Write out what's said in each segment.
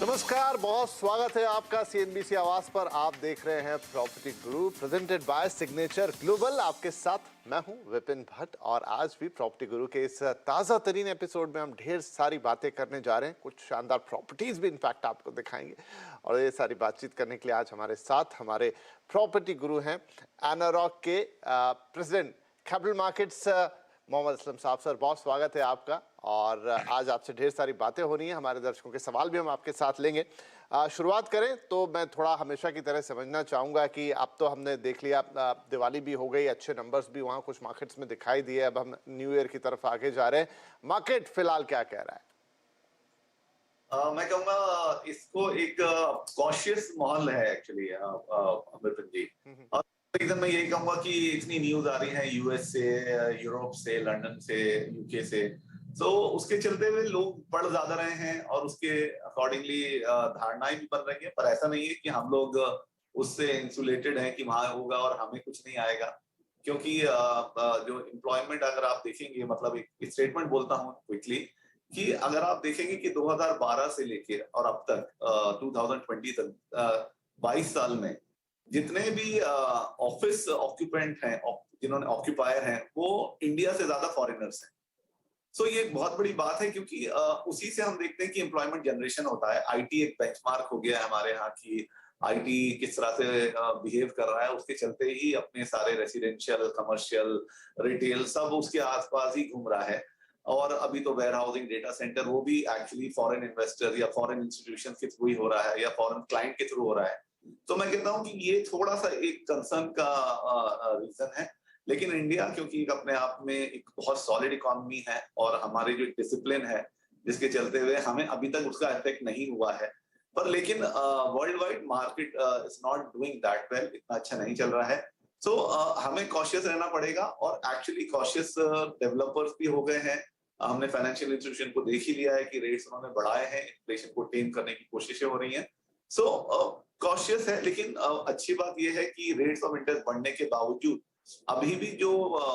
नमस्कार, बहुत स्वागत है आपका सीएनबीसी आवाज पर। आप देख रहे हैं property Guru presented by signature global. आपके साथ मैं हूं विपिन भट्ट और आज भी प्रॉपर्टी गुरु के इस ताजा तरीन एपिसोड में हम ढेर सारी बातें करने जा रहे हैं। कुछ शानदार प्रॉपर्टीज भी इनफैक्ट आपको दिखाएंगे और ये सारी बातचीत करने के लिए आज हमारे साथ हमारे प्रॉपर्टी गुरु हैं एनारॉक के president capital markets Mohammad Aslam साहब। सर, बहुत स्वागत है आपका और आज आपसे ढेर सारी बातें हो रही हैं। हमारे दर्शकों के सवाल भी हम आपके साथ लेंगे। शुरुआत करें तो मैं थोड़ा हमेशा की तरह समझना चाहूँगा कि अब तो हमने देख लिया, दिवाली भी हो गई, अच्छे नंबर्स भी वहाँ कुछ मार्केट्स में दिखाई दिए। अब हम न्यू ईयर की तरफ आगे जा रहे हैं। मार्केट फिलहाल क्या कह रहा है? मैं कहूँगा इसको एक कॉशियस माहौल है एक्चुअली अमृतन जी। और रीजन मैं यही कहूँगा कि इतनी न्यूज आ रही है यूएस से, यूरोप से, लंदन से, यूके से, तो उसके चलते हुए लोग पढ़ ज्यादा रहे हैं और उसके अकॉर्डिंगली धारणाएं भी बन रही है। पर ऐसा नहीं है कि हम लोग उससे इंसुलेटेड हैं कि वहां होगा और हमें कुछ नहीं आएगा, क्योंकि जो एम्प्लॉयमेंट अगर आप देखेंगे, मतलब एक स्टेटमेंट बोलता हूँ क्विकली कि अगर आप देखेंगे कि 2012 से लेके और अब तक 2020 तक 22 साल में जितने भी ऑफिस ऑक्यूपेंट हैं, जिन्होंने ऑक्यूपायर हैं, वो इंडिया से ज्यादा फॉरेनर्स हैं। सो ये एक बहुत बड़ी बात है, क्योंकि उसी से हम देखते हैं कि एम्प्लॉयमेंट जनरेशन होता है। आईटी एक बेंचमार्क हो गया है हमारे यहाँ की, आईटी किस तरह से बिहेव कर रहा है, उसके चलते ही अपने सारे रेसिडेंशियल, कमर्शियल, रिटेल सब उसके आसपास ही घूम रहा है। और अभी तो वेयर हाउसिंग, डेटा सेंटर, वो भी एक्चुअली फॉरेन इन्वेस्टर या फॉरेन इंस्टीट्यूशन के थ्रू ही हो रहा है या फॉरेन क्लाइंट के थ्रू हो रहा है। तो मैं कहता हूँ कि ये थोड़ा सा एक कंसर्न का रीजन है। लेकिन इंडिया क्योंकि अपने आप में एक बहुत सॉलिड इकोनॉमी है और हमारे जो डिसिप्लिन है, जिसके चलते हुए हमें अभी तक उसका इफेक्ट नहीं हुआ है। पर लेकिन world wide market is not doing that well, इतना अच्छा नहीं चल रहा है। सो हमें कॉशियस रहना पड़ेगा और एक्चुअली कॉशियस डेवलपर्स भी हो गए हैं। हमने फाइनेंशियल इंस्टीट्यूशन को देख ही लिया है कि रेट्स उन्होंने बढ़ाए हैं, इन्फ्लेशन को टेम करने की कोशिशें हो रही हैं। सो कॉशियस है, लेकिन अच्छी बात यह है कि रेट्स ऑफ इंटरेस्ट बढ़ने के बावजूद अभी भी जो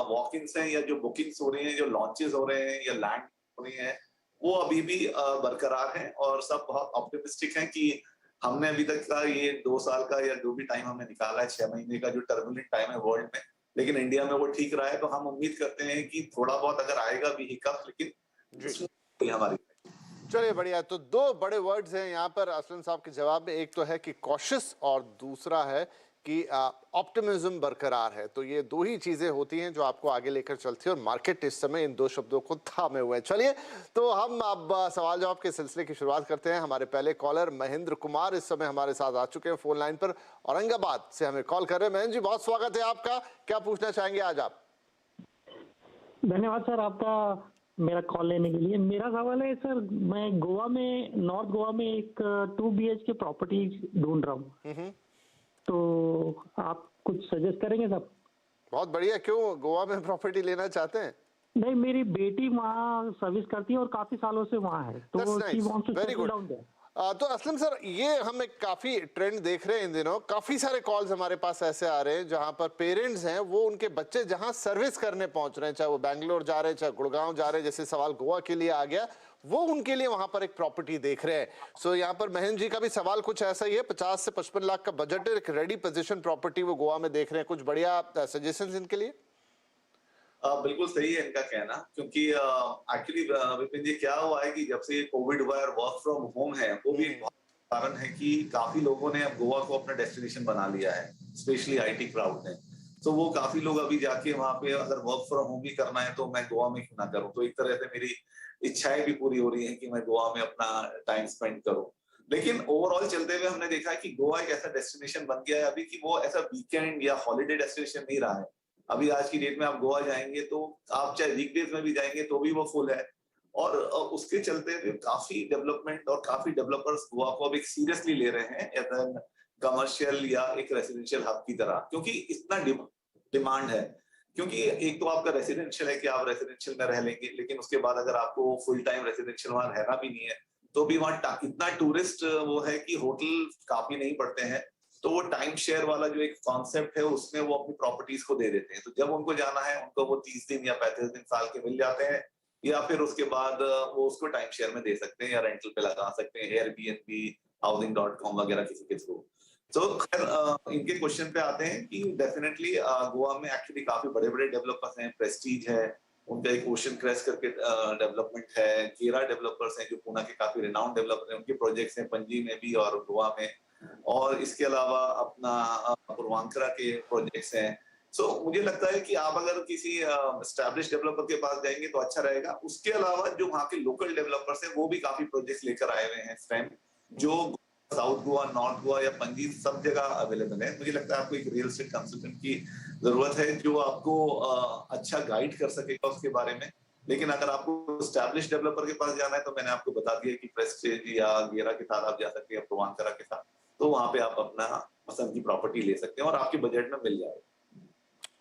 वॉक इन्स हैं या जो बुकिंग्स हो रही हैं, जो लॉन्चेस हो रहे हैं या लैंड हो रही हैं, वो अभी भी बरकरार हैं और सब बहुत ऑप्टिमिस्टिक हैं कि हमने अभी तक का ये 2 साल का या जो भी टाइम हमने निकाला है, 6 महीने का जो टर्बुलेंट टाइम है वर्ल्ड में, लेकिन इंडिया में वो ठीक रहा है। तो हम उम्मीद करते हैं कि थोड़ा बहुत अगर आएगा भी हिकअप, लेकिन हमारी चलिए, बढ़िया। तो दो बड़े वर्ड्स हैं यहाँ पर असलम साहब के जवाब में। एक तो है कि कॉशियस और दूसरा है कि ऑप्टिमिज्म बरकरार है। तो ये दो ही चीजें होती हैं जो आपको आगे लेकर चलती है और मार्केट इस समय इन दो शब्दों को थामे हुए हैं। चलिए, तो हम अब सवाल जवाब के सिलसिले की शुरुआत करते हैं। हमारे पहले कॉलर महेंद्र कुमार इस समय हमारे साथ आ चुके हैं फोन लाइन पर, औरंगाबाद से हमें कॉल कर रहे हैं। महेंद्र जी, बहुत स्वागत है आपका। क्या पूछना चाहेंगे आज आप? धन्यवाद सर आपका मेरा कॉल लेने के लिए। मेरा सवाल है सर, मैं गोवा में, नॉर्थ गोवा में एक 2 BHK प्रॉपर्टी ढूंढ रहा हूँ, तो आप कुछ सजेस्ट करेंगे साहब? बहुत बढ़िया। क्यों गोवा में प्रॉपर्टी लेना चाहते हैं? नहीं, मेरी बेटी वहाँ सर्विस करती है और काफी सालों से वहाँ है, तो she wants to settle down there. तो असलम सर, ये हम एक काफी ट्रेंड देख रहे हैं इन दिनों। काफी सारे कॉल्स हमारे पास ऐसे आ रहे हैं जहां पर पेरेंट्स हैं, वो उनके बच्चे जहां सर्विस करने पहुंच रहे हैं, चाहे वो बैंगलोर जा रहे हैं, चाहे गुड़गांव जा रहे हैं, जैसे सवाल गोवा के लिए आ गया, वो उनके लिए वहां पर एक प्रॉपर्टी देख रहे हैं। सो यहाँ पर महेंद्र जी का भी सवाल कुछ ऐसा ही है। 50 से 55 लाख का बजट है, एक रेडी पोजिशन प्रॉपर्टी वो गोवा में देख रहे हैं। कुछ बढ़िया सजेशन इनके लिए? बिल्कुल सही है इनका कहना, क्योंकि एक्चुअली विपिन जी क्या हुआ है कि जब से कोविड हुआ है और वर्क फ्रॉम होम है, वो भी एक बहुत कारण है कि काफी लोगों ने अब गोवा को अपना डेस्टिनेशन बना लिया है, स्पेशली आईटी क्राउड ने। तो वो काफी लोग अभी जाके वहां पे अगर वर्क फ्रॉम होम ही करना है तो मैं गोवा में क्यों ना करूं। तो एक तरह से मेरी इच्छाएं भी पूरी हो रही हैं कि मैं गोवा में अपना टाइम स्पेंड करूं। लेकिन ओवरऑल चलते हुए हमने देखा है कि गोवा एक ऐसा डेस्टिनेशन बन गया है अभी कि वो ऐसा वीकेंड या हॉलीडे डेस्टिनेशन नहीं रहा है। अभी आज की डेट में आप गोवा जाएंगे तो आप चाहे वीकडेज में भी जाएंगे तो भी वो फुल है। और उसके चलते हुए काफी डेवलपमेंट और काफी डेवलपर्स गोवा को अब एक सीरियसली ले रहे हैं एज एन कमर्शियल या एक रेसिडेंशियल हब की तरह, क्योंकि इतना डिमांड है। क्योंकि एक तो आपका रेसिडेंशियल है कि आप रेसिडेंशियल में रह लेंगे, लेकिन उसके बाद अगर आपको फुल टाइम रेसिडेंशियल वहां रहना भी नहीं है तो भी वहां इतना टूरिस्ट वो है कि होटल काफी नहीं पड़ते हैं। तो वो टाइम शेयर वाला जो एक कॉन्सेप्ट है उसमें वो अपनी प्रॉपर्टीज को दे देते हैं। तो जब उनको जाना है, उनको वो 30 दिन या 35 दिन, साल के मिल जाते हैं। या फिर उसके बाद वो उसको टाइम शेयर में दे सकते हैं या रेंटल पे लगा सकते हैं, एयरबीएनबी, हाउसिंग.com वगैरह किसी के थ्रू। तो खैर इनके क्वेश्चन पे आते हैं कि डेफिनेटली गोवा में एक्चुअली काफी बड़े-बड़े डेवलपर्स हैं, प्रेस्टीज है, उनका एक ओशन क्रेस्ट करके डेवलपमेंट है, गेरा डेवलपर्स हैं जो पुणे के काफी रिनाउंड डेवलपर हैं, उनके प्रोजेक्ट्स हैं पणजी में भी और गोवा में। और इसके अलावा अपना पूर्वांचल के प्रोजेक्ट्स हैं। सो मुझे लगता है कि आप अगर किसी एस्टैब्लिश डेवलपर के पास जाएंगे तो अच्छा रहेगा। उसके अलावा जो वहाँ के लोकल डेवलपर्स हैं वो भी काफी प्रोजेक्ट्स लेकर आए हुए हैं इस टाइम, जो साउथ गोवा, नॉर्थ गोवा या पणजी सब जगह अवेलेबल है। मुझे लगता है आपको एक रियल एस्टेट कंसल्टेंट की जरूरत है जो आपको अच्छा गाइड कर सकेगा उसके बारे में। लेकिन अगर आपको एस्टैब्लिश डेवलपर के पास जाना है तो मैंने आपको बता दिया कि प्रेस्टीज या गेरा के साथ आप जा सकते हैं, पूर्वांचल के साथ, तो वहां पे आप अपना पसंद की प्रॉपर्टी ले सकते हैं और आपके बजट में मिल जाएगा।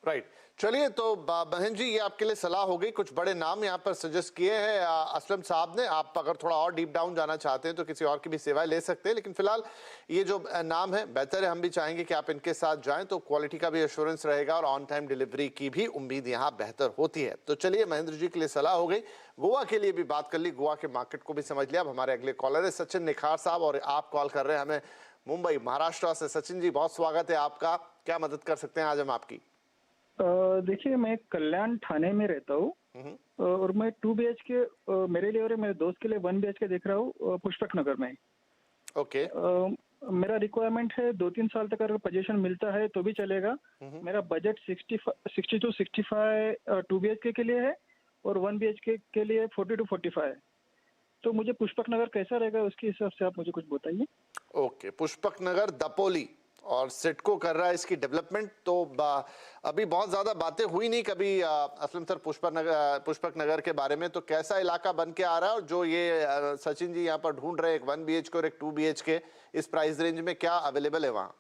राइट, चलिए तो बहन जी ये आपके लिए सलाह हो गई। कुछ बड़े नाम यहाँ पर सजेस्ट किए हैं असलम साहब ने। आप अगर थोड़ा और डीप डाउन जाना चाहते हैं तो किसी और की भी सेवाएं ले सकते हैं, लेकिन फिलहाल ये जो नाम है बेहतर है, हम भी चाहेंगे कि आप इनके साथ जाएं तो क्वालिटी का भी एश्योरेंस रहेगा और ऑन टाइम डिलीवरी की भी उम्मीद यहाँ बेहतर होती है। तो चलिए महेंद्र जी के लिए सलाह हो गई, गोवा के लिए भी बात कर ली, गोवा के मार्केट को भी समझ लिया। अब हमारे अगले कॉलर है सचिन निखार साहब और आप कॉल कर रहे हैं हमें मुंबई महाराष्ट्र से। सचिन जी बहुत स्वागत है आपका, क्या मदद कर सकते हैं आज हम आपकी? देखिए, मैं कल्याण ठाणे में रहता हूँ और मैं 2 BHK मेरे लिए और मेरे दोस्त के लिए 1 BHK देख रहा हूँ पुष्पक नगर में। ओके। मेरा रिक्वायरमेंट है 2-3 साल तक अगर पोजीशन मिलता है तो भी चलेगा। मेरा बजट 60 to 65 2 BHK के लिए है और 1 BHK के लिए 40 to 45 है। तो मुझे पुष्पक नगर कैसा रहेगा उसके हिसाब से आप मुझे कुछ बताइए। ओके, पुष्पक नगर दपोली और सिडको कर रहा है इसकी डेवलपमेंट। तो अभी बहुत ज्यादा बातें हुई नहीं कभी असलम सर पुष्पक नगर के बारे में, तो कैसा इलाका बन के आ रहा है और जो ये सचिन जी यहाँ पर ढूंढ रहे हैं एक 1 BHK और एक 2 BHK इस प्राइस रेंज में, क्या अवेलेबल है वहाँ?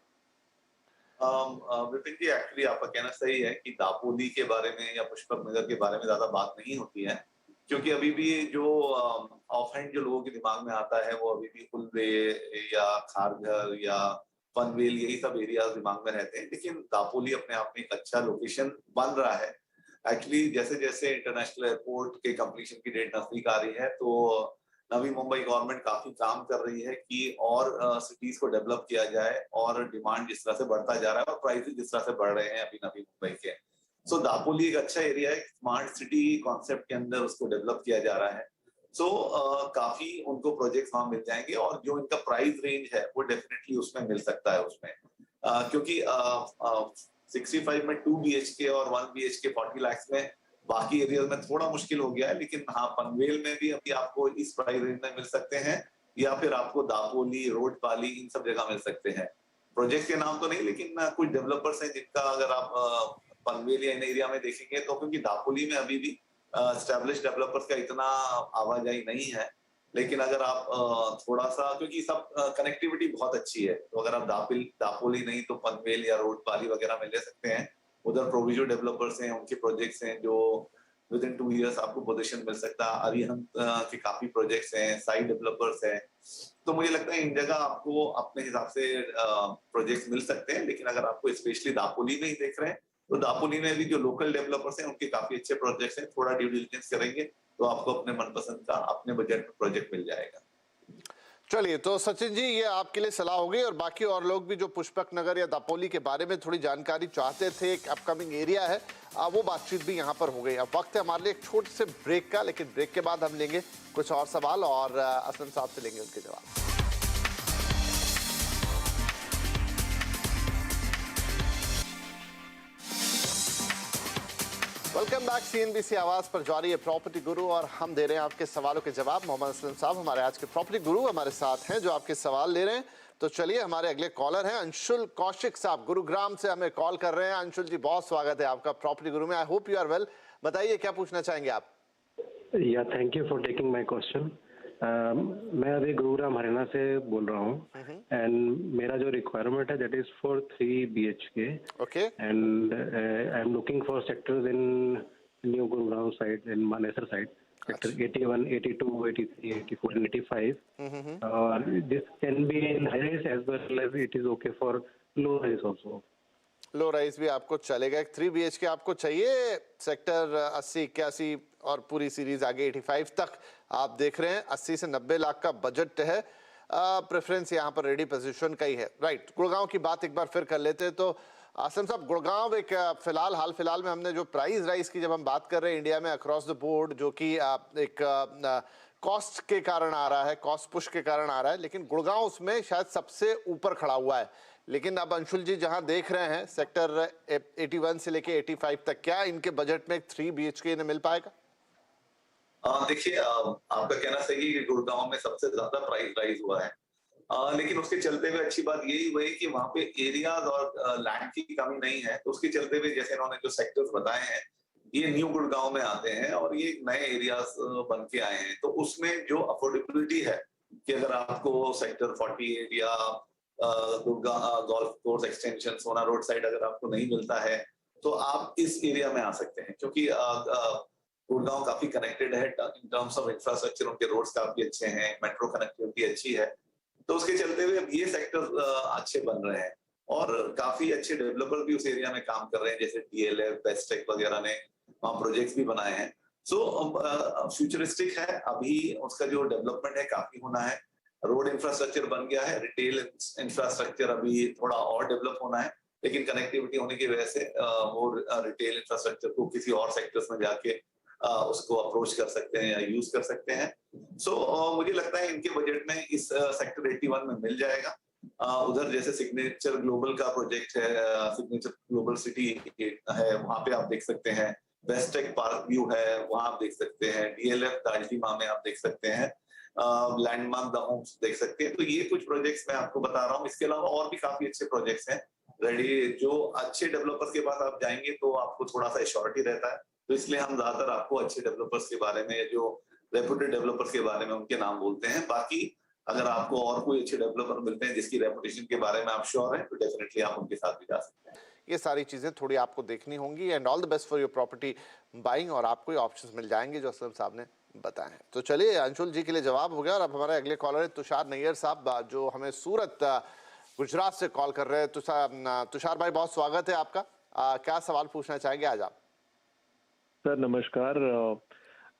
विपिन जी, एक्चुअली आपका कहना सही है कि दापोली के बारे में या पुष्पक नगर के बारे में ज्यादा बात नहीं होती है, क्योंकि अभी भी जो ऑफ हैंड जो लोगों के दिमाग में आता है वो अभी भी कुलवे या खारघर या पनवेल यही सब एरियाज दिमाग में रहते हैं। लेकिन दापोली अपने आप में एक अच्छा लोकेशन बन रहा है। एक्चुअली जैसे जैसे इंटरनेशनल एयरपोर्ट के कंप्लीशन की डेट नजदीक आ रही है तो नवी मुंबई गवर्नमेंट काफी काम कर रही है कि और सिटीज को डेवलप किया जाए और डिमांड जिस तरह से बढ़ता जा रहा है और प्राइसेस जिस तरह से बढ़ रहे हैं अभी नवी मुंबई के। सो दापोली एक अच्छा एरिया है, स्मार्ट सिटी कॉन्सेप्ट के अंदर उसको डेवलप किया जा रहा है। सो काफी उनको प्रोजेक्ट्स वहां मिल जाएंगे और जो इनका प्राइस रेंज है वो डेफिनेटली उसमें मिल सकता है उसमें, क्योंकि 65 में 2 BHK और 1 BHK 40 लाख में बाकी एरिया में थोड़ा मुश्किल हो गया है। लेकिन हाँ, पनवेल में भी अभी आपको इस प्राइस रेंज में मिल सकते हैं या फिर आपको दापोली, रोडपाली इन सब जगह मिल सकते हैं। प्रोजेक्ट के नाम तो नहीं, लेकिन कुछ डेवलपर्स हैं जिनका अगर आप पनवेल या इन एरिया में देखेंगे तो, क्योंकि दापोली में अभी भी एस्टैब्लिश डेवलपर्स का इतना आवाजाही नहीं है। लेकिन अगर आप थोड़ा सा, क्योंकि सब कनेक्टिविटी बहुत अच्छी है, तो अगर आप दापोली नहीं तो पनवेल या रोडपाली वगैरह में ले सकते हैं। उधर प्रोविजो डेवलपर्स हैं, उनके प्रोजेक्ट्स हैं जो विद इन 2 इयर्स आपको पोजीशन मिल सकता है। अरिहंत के काफी प्रोजेक्ट्स हैं, साइड डेवलपर्स हैं। तो मुझे लगता है इन जगह आपको अपने हिसाब से प्रोजेक्ट्स मिल सकते हैं। लेकिन अगर आपको स्पेशली दापोली में ही देख रहे हैं तो दापोली में भी जो लोकल डेवलपर्स हैं उनके काफी अच्छे प्रोजेक्ट्स हैं। थोड़ा ड्यू डिलिजेंस करेंगे तो आपको अपने मनपसंद का अपने बजट में प्रोजेक्ट मिल जाएगा। चलिए तो सचिन जी ये आपके लिए सलाह हो गई, और बाकी और लोग भी जो पुष्पक नगर या दापोली के बारे में थोड़ी जानकारी चाहते थे, एक अपकमिंग एरिया है, वो बातचीत भी यहाँ पर हो गई। अब वक्त है हमारे लिए एक छोटे से ब्रेक का, लेकिन ब्रेक के बाद हम लेंगे कुछ और सवाल और असलम साहब से लेंगे उनके जवाब। वेलकम बैक, CNBC आवाज पर जारी है प्रॉपर्टी गुरु और हम दे रहे हैं आपके सवालों के जवाब। मोहम्मद असलम साहब हमारे आज के प्रॉपर्टी गुरु हमारे साथ हैं जो आपके सवाल ले रहे हैं। तो चलिए हमारे अगले कॉलर हैं अंशुल कौशिक साहब, गुरुग्राम से हमें कॉल कर रहे हैं। अंशुल जी बहुत स्वागत है आपका प्रॉपर्टी गुरु में। I hope you are well. बताइए क्या पूछना चाहेंगे आप? या thank you for taking my question. मैं अभी गुरुग्राम हरियाणा से बोल रहा हूँ एंड मेरा जो रिक्वायरमेंट है that is for 3 BHK। Okay. And I am looking for sectors in new Gurugram side, in Manesar side, sector 81, 82, 83, 84 and 85. This can be in high-rise as well as it is okay for low-rise also. Low rice भी आपको चलेगा। एक 3 BHK आपको चाहिए sector 80, 81 और पूरी series आगे 85 तक आप देख रहे हैं। 80 से 90 लाख का बजट है। प्रेफरेंस यहाँ पर रेडी पोजीशन का ही है। राइट, गुड़गांव की बात एक बार फिर कर लेते हैं। तो आसम साहब, गुड़गांव एक हाल फिलहाल में हमने जो प्राइस राइज की जब हम बात कर रहे हैं इंडिया में अक्रॉस द बोर्ड, जो कि एक कॉस्ट के कारण आ रहा है, कॉस्ट पुश के कारण आ रहा है, लेकिन गुड़गांव उसमें शायद सबसे ऊपर खड़ा हुआ है। लेकिन अब अंशुल जी जहां देख रहे हैं सेक्टर 81 से लेके 85 तक, क्या इनके बजट में एक 3 BHK इन्हें मिल पाएगा? देखिए, आपका कहना सही है कि गुड़गांव में सबसे ज्यादा प्राइस राइज हुआ है, लेकिन उसके चलते हुए अच्छी बात यही हुई कि वहां पे एरियाज और लैंड की कमी नहीं है। तो उसके चलते हुए जैसे इन्होंने जो सेक्टर्स बताए हैं, ये न्यू गुड़गांव में आते हैं और ये नए एरियाज बन के आए हैं। तो उसमें जो अफोर्डेबिलिटी है कि अगर आपको सेक्टर 48 या गुड़गांव गोल्फ कोर्स एक्सटेंशन सोना रोड साइड अगर आपको नहीं मिलता है, तो आप इस एरिया में आ सकते हैं, क्योंकि गुड़गांव काफी कनेक्टेड है इन टर्म्स ऑफ इंफ्रास्ट्रक्चर। उनके रोड्स काफी अच्छे हैं, मेट्रो कनेक्टिविटी अच्छी है। तो उसके चलते हुए ये सेक्टर अच्छे बन रहे हैं और काफी अच्छे डेवलपर भी उस एरिया में काम कर रहे हैं, जैसे DLF, बेस्टेक वगैरह ने वहाँ प्रोजेक्ट्स भी बनाए हैं। सो फ्यूचरिस्टिक है। अभी उसका जो डेवलपमेंट है काफी होना है। रोड इंफ्रास्ट्रक्चर बन गया है, रिटेल इंफ्रास्ट्रक्चर अभी थोड़ा और डेवलप होना है, लेकिन कनेक्टिविटी होने की वजह से वो रिटेल इंफ्रास्ट्रक्चर को किसी और सेक्टर्स में जाके उसको अप्रोच कर सकते हैं या यूज कर सकते हैं। सो मुझे लगता है इनके बजट में इस सेक्टर 81 में मिल जाएगा। उधर जैसे सिग्नेचर ग्लोबल का प्रोजेक्ट है, सिग्नेचर ग्लोबल सिटी है, वहां पे आप देख सकते हैं। बेस्टेक पार्क व्यू है, वहां आप देख सकते हैं। DLF दाल्टीमा में आप देख सकते हैं। लैंडमार्क द होम्स देख सकते हैं। तो ये कुछ प्रोजेक्ट्स मैं आपको बता रहा हूँ। इसके अलावा और भी काफी अच्छे प्रोजेक्ट्स हैं रेडी। जो अच्छे डेवलपर्स के पास आप जाएंगे तो आपको थोड़ा सा एश्योरिटी रहता है। तो इसलिए हम ज्यादातर आपको अच्छे डेवलपर्स के बारे में, जो रेपुटेड डेवलपर्स के बारे में उनके नाम बोलते हैं। बाकी अगर आपको और कोई अच्छे डेवलपर मिलते हैं जिसकी रेपुटेशन के बारे में आप श्योर हैं, तो डेफिनेटली आप उनके साथ भी जा सकते हैं। ये सारी चीजें थोड़ी आपको देखनी होंगी। And all the best for your property buying. और आपको ये ऑप्शंस मिल जाएंगे जो असलम साहब ने बताए हैं। तो चलिए, अंशुल जी के लिए जवाब हो गया। और अब हमारे अगले कॉलर है तुषार नैयर साहब, जो हमें सूरत गुजरात से कॉल कर रहे हैं। तुषार भाई, बहुत स्वागत है आपका। क्या सवाल पूछना चाहेंगे आज आप? सर नमस्कार।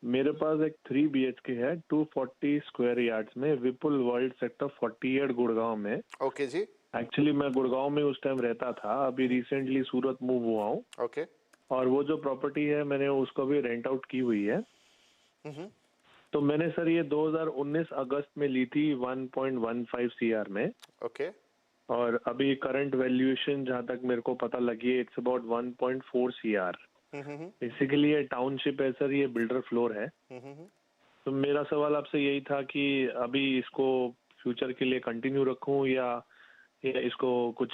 मेरे पास एक 3 BHK है 240 स्क्वायर यार्ड्स में, विपुल वर्ल्ड सेक्टर 48 गुड़गांव में। ओके जी। एक्चुअली मैं गुड़गांव में उस टाइम रहता था, अभी रिसेंटली सूरत मूव हुआ हूँ। ओके। और वो जो प्रॉपर्टी है मैंने उसको भी रेंट आउट की हुई है। तो मैंने सर ये 2019 अगस्त में ली थी 1.15 CR में। ओके। और अभी करंट वैल्यूएशन जहाँ तक मेरे को पता लगी है, इट्स अबाउट 1.4 CR। बेसिकली ये टाउनशिप है सर, ये बिल्डर फ्लोर है। तो मेरा सवाल आपसे यही था कि अभी इसको फ्यूचर के लिए कंटिन्यू रखूं या इसको कुछ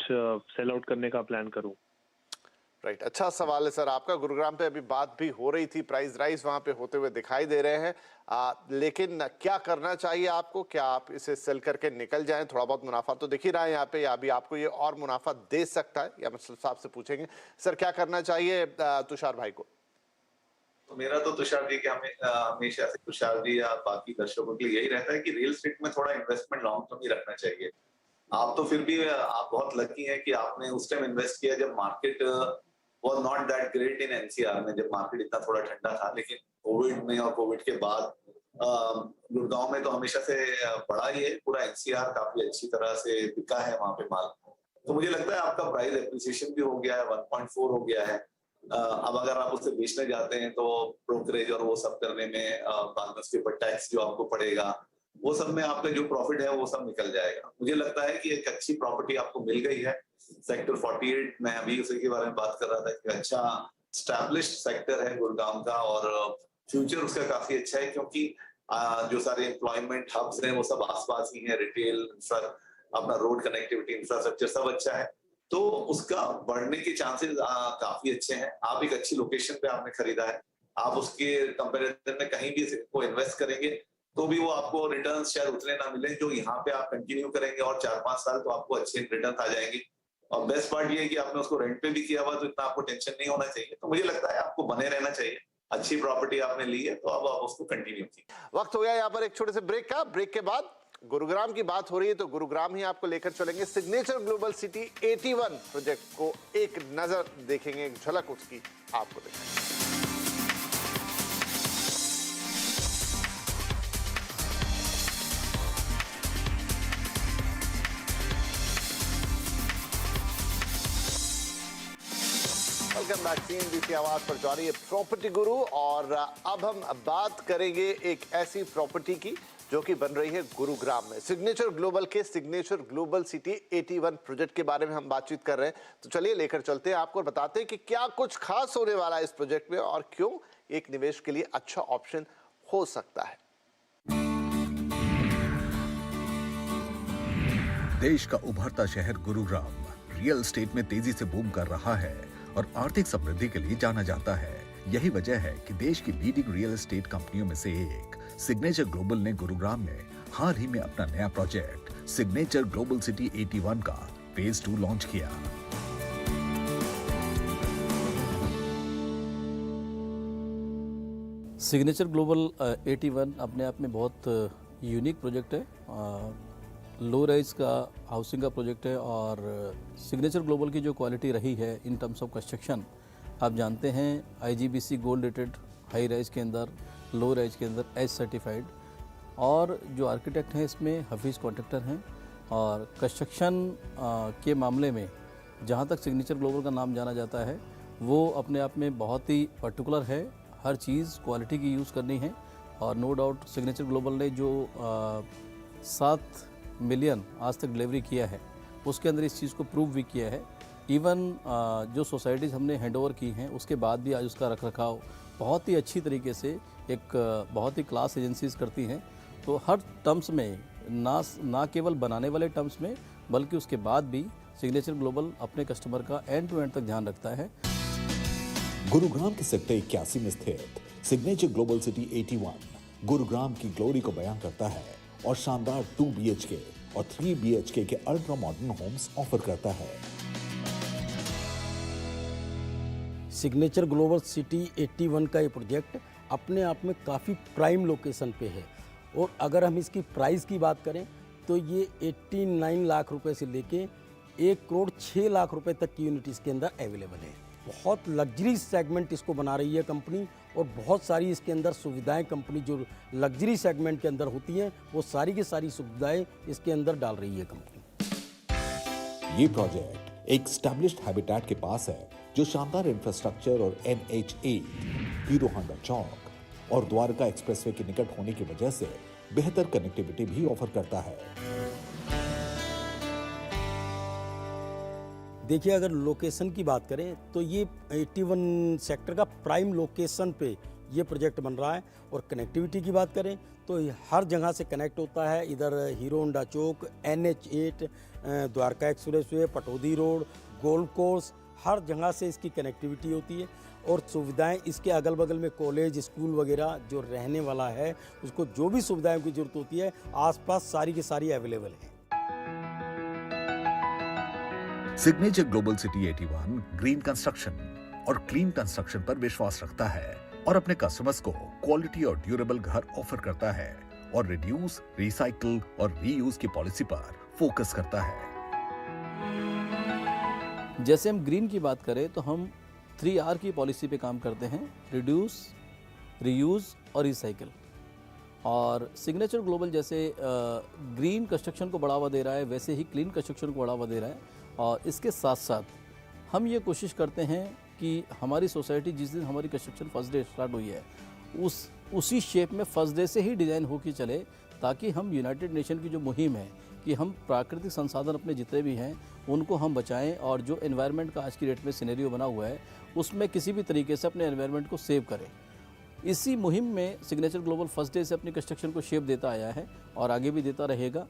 सेल आउट करने का प्लान करूं? राइट, अच्छा सवाल है सर आपका। गुरुग्राम पे अभी बात भी हो रही थी, प्राइस राइज वहां पे होते हुए दिखाई दे रहे हैं। लेकिन क्या करना चाहिए आपको? क्या आप इसे सेल करके निकल जाएं? थोड़ा बहुत मुनाफा तो दिख ही रहा है यहाँ पे, या अभी आपको ये और मुनाफा दे सकता है, या मतलब साहब से पूछेंगे सर क्या करना चाहिए तुषार भाई को? तो मेरा तो तुषार जी के हमेशा से तुषार जी या बाकी दर्शकों के लिए यही रहता है कि रियल एस्टेट में थोड़ा इन्वेस्टमेंट लॉन्ग टर्म ही रखना चाहिए। आप तो फिर भी आप बहुत लकी हैं कि आपने उस टाइम इन्वेस्ट किया जब market was not that great in NCR में, जब मार्केट इतना थोड़ा ठंडा था। लेकिन कोविड में और कोविड के बाद गुड़गांव में तो हमेशा से बड़ा ही है। पूरा NCR काफी अच्छी तरह से बिका है वहां पे माल। तो मुझे लगता है आपका प्राइस एप्रिसिएशन भी हो गया है, 1.4 हो गया है। अब अगर आप उसे बेचने जाते हैं तो ब्रोकरेज और वो सब करने में बाद उसके ऊपर टैक्स जो आपको पड़ेगा, वो सब में आपका जो प्रॉफिट है वो सब निकल जाएगा। मुझे लगता है कि एक अच्छी प्रॉपर्टी आपको मिल गई है सेक्टर 48। मैं अभी उसी के बारे में बात कर रहा था कि अच्छा स्टैब्लिश्ड सेक्टर है गुड़गांव का और फ्यूचर उसका काफी अच्छा है, क्योंकि जो सारे एम्प्लॉयमेंट हब्स हैं वो सब आसपास ही है। रिटेल, अपना रोड कनेक्टिविटी, इंफ्रास्ट्रक्चर सब अच्छा है, तो उसका बढ़ने के चांसेस काफी अच्छे हैं। आप एक अच्छी लोकेशन पे आपने खरीदा है, आप उसके कंपैरिजन में कहीं भी को इन्वेस्ट करेंगे तो भी वो आपको रिटर्न शायद उतने ना मिले जो यहाँ पे आप कंटिन्यू करेंगे और 4-5 साल तो आपको अच्छे रिटर्न आ जाएंगे। और बेस्ट पार्ट ये है कि आपने उसको रेंट पे भी किया हुआ, तो इतना आपको टेंशन नहीं होना चाहिए। तो मुझे लगता है आपको बने रहना चाहिए। अच्छी प्रॉपर्टी आपने ली है तो अब आप उसको कंटिन्यू कीजिए। वक्त हो गया यहाँ पर एक छोटे से ब्रेक का। ब्रेक के बाद गुरुग्राम की बात हो रही है तो गुरुग्राम ही आपको लेकर चलेंगे। सिग्नेचर ग्लोबल सिटी 81 प्रोजेक्ट को एक नजर देखेंगे, एक झलक उसकी आपको देखेंगे। वेलकम बैक CNBC आवाज पर जारी है प्रॉपर्टी गुरु। और अब हम बात करेंगे एक ऐसी प्रॉपर्टी की जो कि बन रही है गुरुग्राम में। सिग्नेचर ग्लोबल के सिग्नेचर ग्लोबल सिटी 81 प्रोजेक्ट के बारे में हम बातचीत कर रहे हैं। तो चलिए लेकर चलते हैं आपको और बताते हैं कि क्या कुछ खास होने वाला है इस प्रोजेक्ट में और क्यों एक निवेश के लिए अच्छा ऑप्शन हो सकता है। देश का उभरता शहर गुरुग्राम रियल एस्टेट में तेजी से बूम कर रहा है और आर्थिक समृद्धि के लिए जाना जाता है। यही वजह है कि देश की लीडिंग रियल एस्टेट कंपनियों में से एक सिग्नेचर ग्लोबल ने गुरुग्राम में हाल ही में अपना नया प्रोजेक्ट सिग्नेचर ग्लोबल सिटी 81 का फेज 2 लॉन्च किया। सिग्नेचर ग्लोबल 81 अपने आप में बहुत यूनिक प्रोजेक्ट है। लो राइज का हाउसिंग का प्रोजेक्ट है और सिग्नेचर ग्लोबल की जो क्वालिटी रही है इन टर्म्स ऑफ कंस्ट्रक्शन, आप जानते हैं IGBC gold rated high rise के अंदर, लो राइज के अंदर एज सर्टिफाइड, और जो आर्किटेक्ट हैं इसमें हफीज़ कॉन्ट्रैक्टर हैं। और कंस्ट्रक्शन के मामले में जहाँ तक सिग्नेचर ग्लोबल का नाम जाना जाता है वो अपने आप में बहुत ही पर्टिकुलर है। हर चीज़ क्वालिटी की यूज़ करनी है और नो डाउट सिग्नेचर ग्लोबल ने जो 7 मिलियन आज तक डिलीवरी किया है उसके अंदर इस चीज़ को प्रूव भी किया है। इवन जो सोसाइटीज़ हमने हैंडओवर की हैं उसके बाद भी आज उसका रखरखाव बहुत ही अच्छी तरीके से एक बहुत ही क्लास एजेंसीज करती हैं। तो हर टर्म्स में ना केवल बनाने वाले टर्म्स में बल्कि उसके बाद भी सिग्नेचर ग्लोबल अपने कस्टमर का एंड टू एंड तक ध्यान रखता है। गुरुग्राम के सेक्टर 81 में स्थित सिग्नेचर ग्लोबल सिटी 81 गुरुग्राम की ग्लोरी को बयां करता है और शानदार 2 BHK और 3 BHK के अल्ट्रा मॉडर्न होम्स ऑफर करता है। सिग्नेचर ग्लोबल सिटी 81 का ये प्रोजेक्ट अपने आप में काफ़ी प्राइम लोकेशन पे है और अगर हम इसकी प्राइस की बात करें तो ये 89 लाख रुपए से लेके 1 करोड़ 6 लाख रुपए तक की यूनिट इसके अंदर अवेलेबल है। बहुत लग्जरी सेगमेंट इसको बना रही है कंपनी और बहुत सारी इसके अंदर सुविधाएं कंपनी जो लग्जरी सेगमेंट के अंदर होती हैं वो सारी की सारी सुविधाएं इसके अंदर डाल रही है कंपनी। ये प्रोजेक्ट एक एस्टैब्लिश्ड हैबिटेट के पास है जो शानदार इंफ्रास्ट्रक्चर और NH8, हीरो होंडा चौक और द्वारका एक्सप्रेसवे के निकट होने की वजह से बेहतर कनेक्टिविटी भी ऑफर करता है। देखिए अगर लोकेशन की बात करें तो ये 81 सेक्टर का प्राइम लोकेशन पे ये प्रोजेक्ट बन रहा है और कनेक्टिविटी की बात करें तो हर जगह से कनेक्ट होता है। इधर हीरो होंडा चौक, NH8, Dwarka expressway, Pataudi road, golf course, हर जगह से इसकी कनेक्टिविटी होती है और सुविधाएं इसके अगल बगल में कॉलेज, स्कूल वगैरह जो रहने वाला है उसको जो भी सुविधाओं की जरूरत होती है आसपास सारी की सारी अवेलेबल है। Signature global city 81 green construction और क्लीन कंस्ट्रक्शन पर विश्वास रखता है और अपने कस्टमर्स को क्वालिटी और ड्यूरेबल घर ऑफर करता है और रिड्यूस, रिसाइकल और रीयूज की पॉलिसी पर फोकस करता है। जैसे हम ग्रीन की बात करें तो हम 3R की पॉलिसी पे काम करते हैं, रिड्यूस, रीयूज और रिसाइकल। और सिग्नेचर ग्लोबल जैसे ग्रीन कंस्ट्रक्शन को बढ़ावा दे रहा है वैसे ही क्लीन कंस्ट्रक्शन को बढ़ावा दे रहा है। और इसके साथ साथ हम ये कोशिश करते हैं कि हमारी सोसाइटी जिस दिन हमारी कंस्ट्रक्शन फर्स्ट डे स्टार्ट हुई है उसी शेप में फर्स्ट डे से ही डिज़ाइन होकर चले, ताकि हम यूनाइटेड नेशन की जो मुहिम है कि हम प्राकृतिक संसाधन अपने जितने भी हैं उनको हम बचाएं और जो एनवायरनमेंट का आज की डेट में सिनेरियो बना हुआ है उसमें किसी भी तरीके से अपने एनवायरनमेंट को सेव करें। इसी मुहिम में सिग्नेचर ग्लोबल फर्स्ट डे से अपनी कंस्ट्रक्शन को शेप देता आया है और आगे भी देता रहेगा।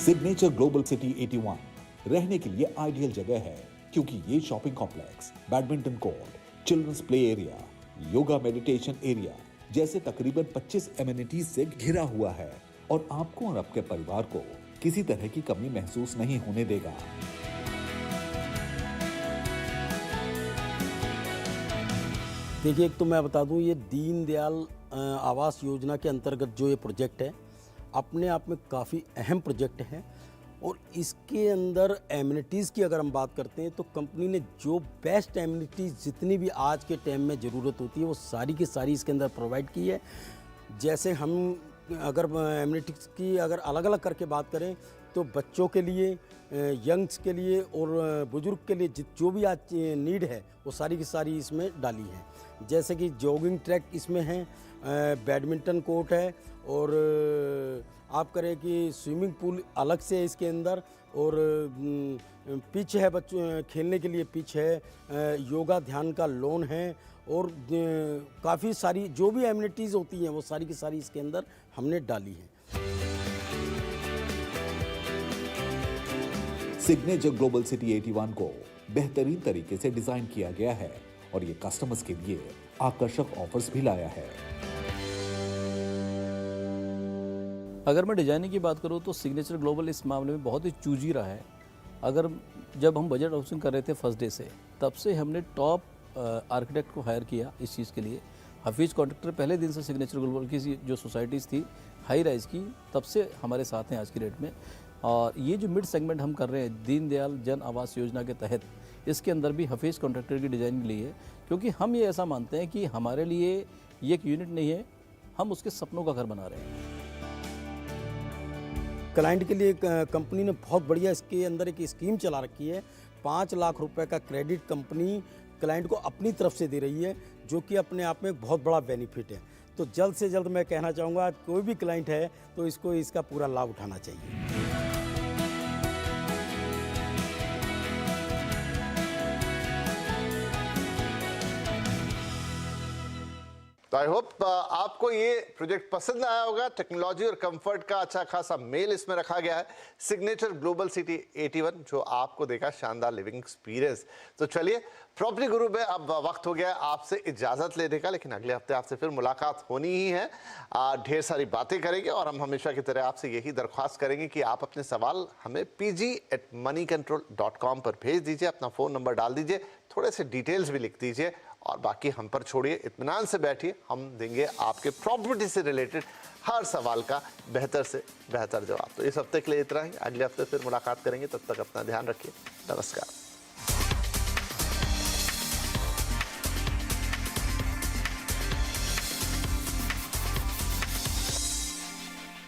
सिग्नेचर ग्लोबल सिटी 81 रहने के लिए आइडियल जगह है क्योंकि ये shopping complex, badminton court, children's play area, yoga meditation area जैसे तकरीबन 25 एमिनिटीज से घिरा हुआ है और आपको और आपके परिवार को किसी तरह की कमी महसूस नहीं होने देगा। देखिए एक तो मैं बता दूं ये दीनदयाल आवास योजना के अंतर्गत जो ये प्रोजेक्ट है अपने आप में काफ़ी अहम प्रोजेक्ट है और इसके अंदर एमिनिटीज़ की अगर हम बात करते हैं तो कंपनी ने जो बेस्ट एमिनिटीज़ जितनी भी आज के टाइम में ज़रूरत होती है वो सारी की सारी इसके अंदर प्रोवाइड की है। जैसे हम अगर एमिनिटीज़ की अगर अलग अलग करके बात करें तो बच्चों के लिए, यंग्स के लिए और बुजुर्ग के लिए जो भी आज नीड है वो सारी की सारी इसमें डाली है। जैसे कि जॉगिंग ट्रैक इसमें है, बैडमिंटन कोर्ट है, और आप करें कि स्विमिंग पूल अलग से है इसके अंदर, और पिच है, बच्चों खेलने के लिए पिच है, योगा ध्यान का लॉन है, और काफ़ी सारी जो भी एमिनिटीज़ होती हैं वो सारी की सारी इसके अंदर हमने डाली हैं। सिग्नेचर ग्लोबल सिटी 81 को बेहतरीन तरीके से डिजाइन किया गया है और ये कस्टमर्स के लिए आकर्षक ऑफर्स भी लाया है। अगर मैं डिजाइनिंग की बात करूँ तो सिग्नेचर ग्लोबल इस मामले में बहुत ही चूजी रहा है। अगर जब हम बजट हाउसिंग कर रहे थे फर्स्ट डे से, तब से हमने टॉप आर्किटेक्ट को हायर किया इस चीज़ के लिए। हफीज़ कॉन्ट्रैक्टर पहले दिन से सिग्नेचर ग्लोबल की जो सोसाइटीज़ थी हाई राइज की, तब से हमारे साथ हैं आज की डेट में। और ये जो मिड सेगमेंट हम कर रहे हैं दीनदयाल जन आवास योजना के तहत, इसके अंदर भी हफीज़ कॉन्ट्रैक्टर की डिज़ाइनिंग ली है, क्योंकि हम ये ऐसा मानते हैं कि हमारे लिए ये एक यूनिट नहीं है, हम उसके सपनों का घर बना रहे हैं। क्लाइंट के लिए कंपनी ने बहुत बढ़िया इसके अंदर एक स्कीम चला रखी है। 5 लाख रुपए का क्रेडिट कंपनी क्लाइंट को अपनी तरफ से दे रही है, जो कि अपने आप में बहुत बड़ा बेनिफिट है। तो जल्द से जल्द मैं कहना चाहूँगा कोई भी क्लाइंट है तो इसको इसका पूरा लाभ उठाना चाहिए। तो आई होप आपको ये प्रोजेक्ट पसंद आया होगा। टेक्नोलॉजी और कंफर्ट का अच्छा खासा मेल इसमें रखा गया है। सिग्नेचर ग्लोबल सिटी 81 जो आपको देगा शानदार लिविंग एक्सपीरियंस। तो चलिए, प्रॉपर्टी गुरु में अब वक्त हो गया आपसे इजाजत लेने का, लेकिन अगले हफ्ते आपसे फिर मुलाकात होनी ही है। ढेर सारी बातें करेंगे और हम हमेशा की तरह आपसे यही दरख्वास्त करेंगे कि आप अपने सवाल हमें pg@moneycontrol.com पर भेज दीजिए, अपना फ़ोन नंबर डाल दीजिए, थोड़े से डिटेल्स भी लिख दीजिए और बाकी हम पर छोड़िए। इत्मीनान से बैठिए, हम देंगे आपके प्रॉपर्टी से रिलेटेड हर सवाल का बेहतर से बेहतर जवाब। तो इस हफ्ते के लिए इतना ही, अगले हफ्ते फिर मुलाकात करेंगे, तब तक अपना ध्यान रखिए। नमस्कार।